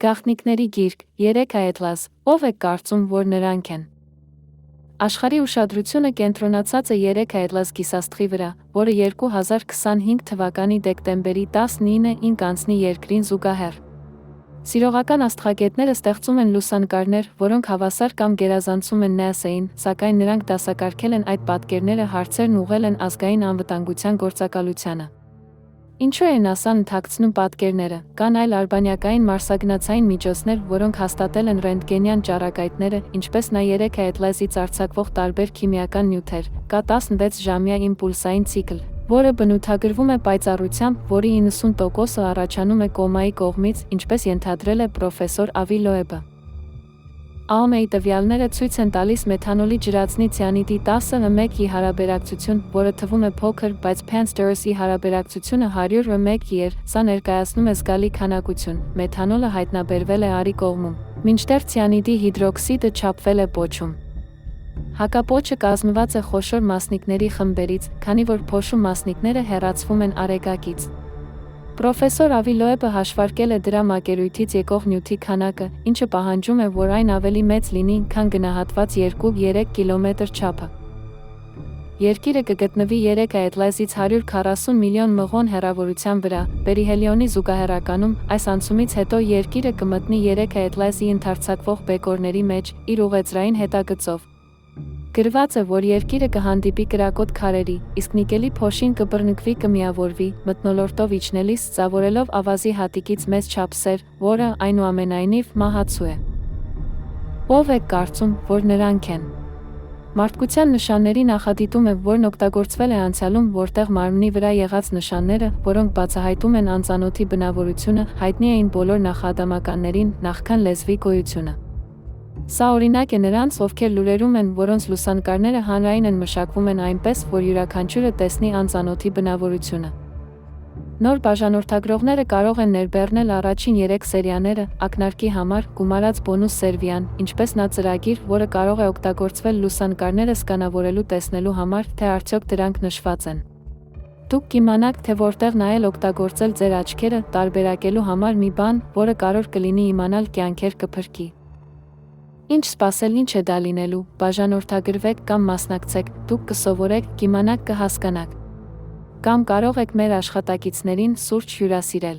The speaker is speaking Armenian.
Գաղտնիքների գիրք, 3 այետլաս, ով եք կարծում, որ նրանք են։ Աշխարհի ուշադրությունը կենտրոնացած է 3 այետլաս գիսաստղի վրա, որը 2025 թվականի դեկտեմբերի 19-ին կանցնի երկրին զուգահեռ։ Սիրողական աստղագետները ստեղծում են լուսանկարներ, որոնք հավասար կամ գերազանցում են NASA-ին, սակայն նրանք դասակարգել են այդ պատկերները, հարցերն ուղղել են ազգային անվտանգության գործակալությանը։ Ինչու է NASA-ն ընթացնում պատկերները։ Կան այլ արբանյակային մարսագնացային միջոցներ, որոնք հաստատել են ռենտգենյան ճառագայթները, ինչպես նա 3 այետլասից արձակվող տարբեր քիմիական նյութեր։ Կա 16-ժամյա իմպուլսային ցիկլ, որը բնութագրվում է պայծառությամբ, որի 90%-ը առաջանում է կոմայի կողմից, ինչպես ենթադրել է պրոֆեսոր Ավի Լոեբը։ AOME-ի տվյալները ցույց են տալիս մեթանոլի ջրածնի ցիանիդի 10 հարաբերակցություն, որը թվում է փոքր, բայց Pan-Steric-ի հարաբերակցությունը 100 էր, սա ներկայացնում է զգալի քանակություն։ Մեթանոլը հայտնաբերվել է Արի կողմում, մինչդեռ ցիանիդի հիդրոքսիդը չափվել է պոչում։ Հակապոչը կազմված է խոշոր մասնիկների խմբերից, քանի որ փոշու մասնիկները հեռացվում են արեգակից։ Պրոֆեսոր Ավի Լոեբը հաշվարկել է դրա մակերույթից եկող նյութի քանակը, ինչը պահանջում է, որ այն ավելի մեծ լինի, քան գնահատված 2-3 կիլոմետր չափը։ Երկիրը կգտնվի 3 այետլասից 140 միլիոն մղոն հեռավորության վրա, պերիհելիոնի զուգահեռականում, այս անցումից հետո երկիրը կմտնի 3 այետլասի ընդարձակվող բեկորների մեջ, իր ուղեծրային հետագծով։ Գրված է, որ երկիրը կհանդիպի կրակոտ քարերի, իսկ նիկելի փոշին կբռնկվի, կմիավորվի, մթնոլորտով իջնելիս ծավալելով ավազի հատիկից մեծ չափսեր, որը, այնուամենայնիվ, մահացու է։ Ով եք կարծում, որ նրանք են։ Մարդկության նշանների նախադիտում է, որն օգտագործվել է անցյալում, որտեղ մարմնի վրա եղած նշանները, որոնք բացահայտում են անծանոթի բնավորությունը, հայտնի էին բոլոր նախադամականներին, նախքան լեզվի գոյությունը։ Սա օրինակ է նրանց, ովքեր լուրերում են, որոնց լուսանկարները հանրային են, մշակվում են այնպես, որ յուրաքանչյուրը տեսնի անծանոթի բնավորությունը։ Նոր բաժանորդագրողները կարող են ներբեռնել առաջին 3 սերիաները, ակնարկի համար, գումարած բոնուս սերվիան, ինչպես նա ծրագիր, որը կարող է օգտագործվել լուսանկարները սկանավորելու տեսնելու համար, թե արդյոք դրանք նշված են։ Դուք կիմանաք, թե որտեղ նայել, օգտագործել ձեր աչքերը, տարբերակելու համար մի բան, որը կարող կլինի իմանալ կյանքեր կփրկի։ Ինչ սպասել, ինչ է դա լինելու, բաժանորդագրվեք կամ մասնակցեք, դուք կսովորեք, կիմանաք, կհասկանաք։ Կամ կարող եք մեր աշխատակիցներին սուրճ հյուրասիրել։